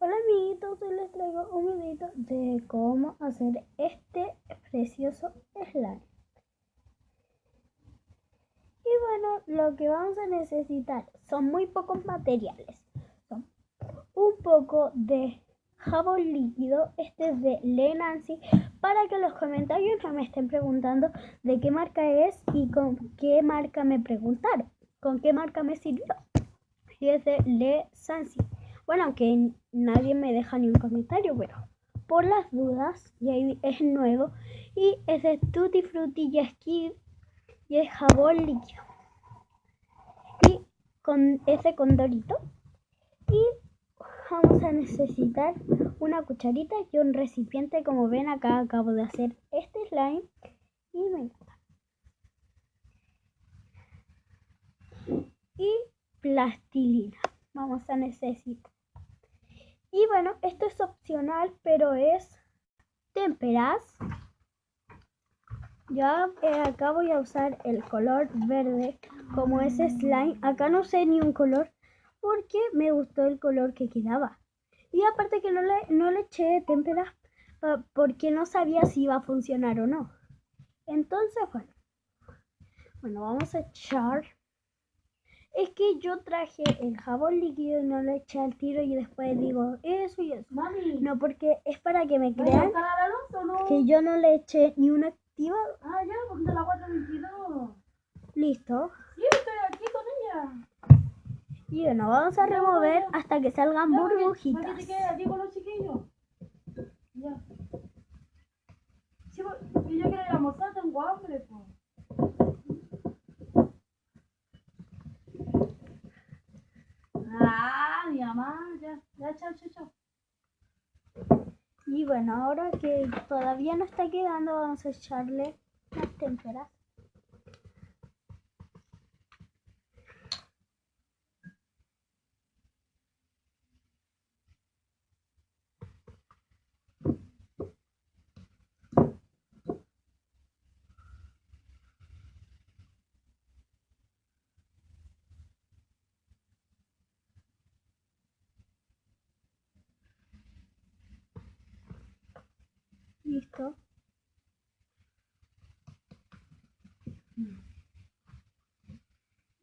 Hola amiguitos, hoy les traigo un video de cómo hacer este precioso slime. Y bueno, lo que vamos a necesitar son muy pocos materiales. Son un poco de jabón líquido, este es de Le Nancy, para que en los comentarios no me estén preguntando de qué marca es y con qué marca me preguntaron, con qué marca me sirvió. Y es de Le Nancy. Bueno, aunque nadie me deja ni un comentario, pero por las dudas, y ahí es nuevo, y es de Tutti Frutti y Skid, y es jabón líquido. Y con ese condorito. Y vamos a necesitar una cucharita y un recipiente. Como ven, acá acabo de hacer este slime y me encanta. Y plastilina vamos a necesitar. Y bueno, esto es opcional, pero es témperas. Ya acá voy a usar el color verde como ese slime. Acá no sé ni un color porque me gustó el color que quedaba. Y aparte que no le eché témpera porque no sabía si iba a funcionar o no. Entonces, bueno, vamos a echar. Es que yo traje el jabón líquido y no lo eché al tiro y después digo eso y eso. Mami. No, porque es para que me crean que yo no le eché ni una activador. Ah, ya, porque de la 422. Listo. Sí, estoy aquí con ella. Y bueno, vamos a remover hasta que salgan burbujitas. ¿Para qué te quedas aquí con los chiquillos? Ya. Sí, porque yo quiero ir a almorzar, tengo hambre, pues. Ah, mi mamá, ya, chao, chao, chao. Y bueno, ahora que todavía no está quedando, vamos a echarle las témperas. Listo.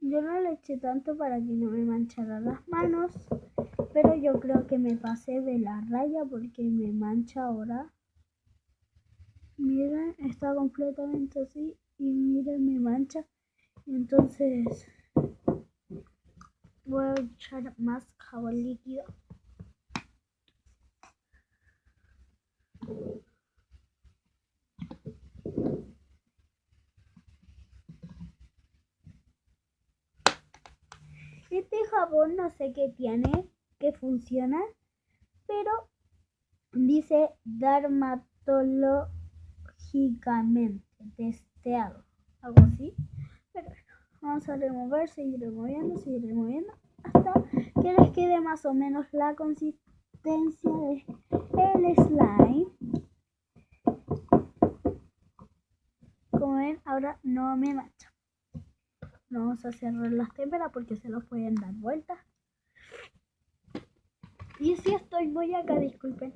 Yo no le eché tanto para que no me manchara las manos, pero yo creo que me pasé de la raya porque me mancha ahora. Miren, está completamente así y miren, me mancha. Entonces voy a echar más jabón líquido. Este jabón no sé qué tiene, que funciona, pero dice dermatológicamente testeado, algo así. Pero bueno, vamos a remover, seguir removiendo hasta que les quede más o menos la consistencia del slime. Como ven, ahora no me mancha. No vamos a cerrar las témperas porque se los pueden dar vueltas. Y si estoy muy acá, disculpen.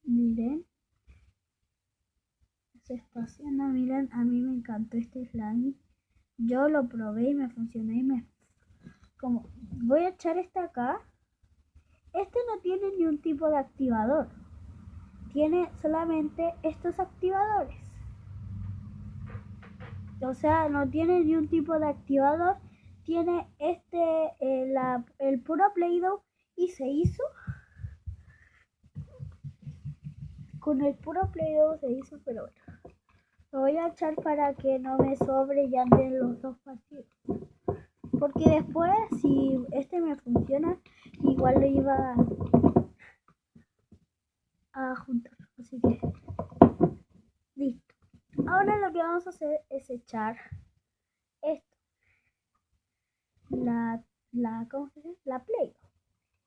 Miren. Se está haciendo, miren, a mí me encantó este slime. Yo lo probé y me funcionó como voy a echar este acá. Este no tiene ni un tipo de activador. Tiene solamente estos activadores. O sea, no tiene ni un tipo de activador. Tiene el puro Play-Doh y se hizo. Con el puro Play-Doh se hizo, pero bueno. Lo voy a echar para que no me sobre ya de los dos partidos. Porque después, si este me funciona, igual lo iba a juntar. Así que, listo. Ahora lo que vamos a hacer es echar esto. ¿Cómo se llama? La Play-Doh.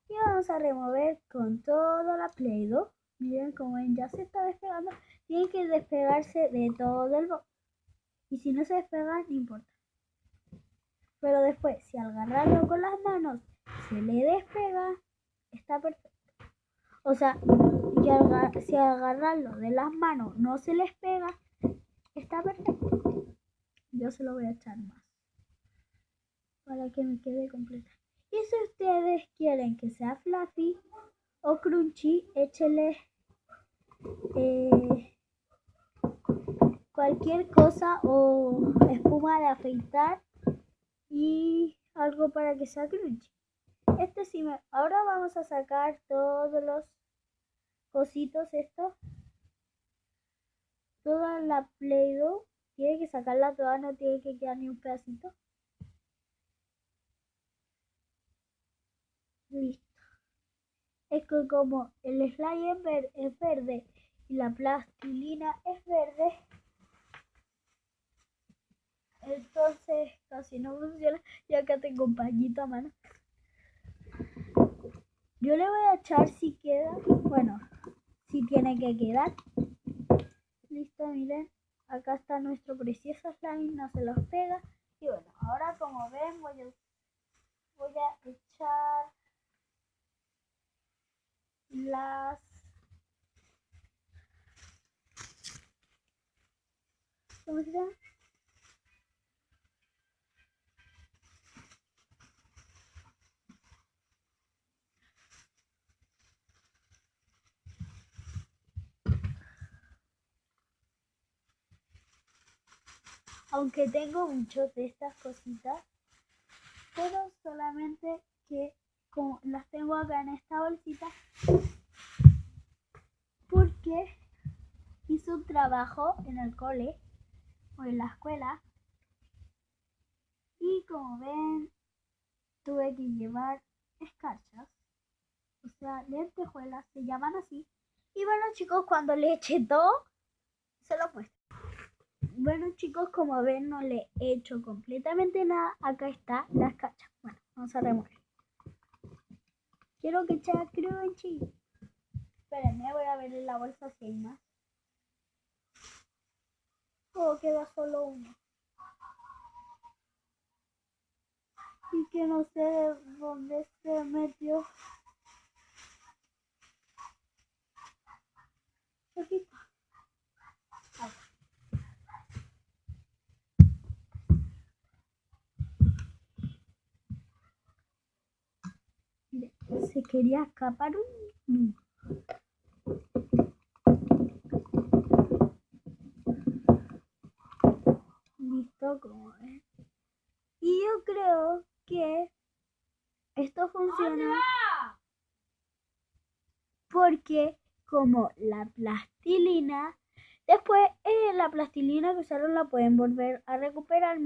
Y vamos a remover con toda la Play-Doh. Miren como ven, ya se está despegando. Tiene que despegarse de todo el box. Y si no se despega, no importa. Pero después, si al agarrarlo con las manos se le despega, está perfecto. O sea, si agarrarlo de las manos no se les pega, está perfecto. Yo se lo voy a echar más para que me quede completa. Y si ustedes quieren que sea fluffy o crunchy, échele cualquier cosa o espuma de afeitar y algo para que sea crunchy. Ahora vamos a sacar todos los cositos estos. Toda la Play-Doh. Tiene que sacarla toda, no tiene que quedar ni un pedacito. Listo. Es que como el slime es verde y la plastilina es verde, entonces casi no funciona. Y acá tengo un pañito a mano. Yo le voy a echar si queda, bueno, si tiene que quedar. Listo, miren, acá está nuestro precioso slime, no se los pega. Y bueno, ahora como ven voy a echar las ¿cómo se llama? Aunque tengo muchos de estas cositas, pero solamente que como las tengo acá en esta bolsita porque hice un trabajo en el cole o en la escuela y como ven tuve que llevar escarchas, o sea, lentejuelas, se llaman así. Y bueno chicos, cuando le eché todo, se lo muestro. Bueno chicos, como ven no le he hecho completamente nada. Acá está la escarcha. Bueno, vamos a remover. Quiero que sea crunchy. Espérenme, voy a ver en la bolsa si hay más. Oh, queda solo uno. Y que no sé de dónde se metió. Aquí está. Mire, se quería escapar un... Listo, como ven. Y yo creo que esto funciona porque como la plastilina, después la plastilina que usaron la pueden volver a recuperar.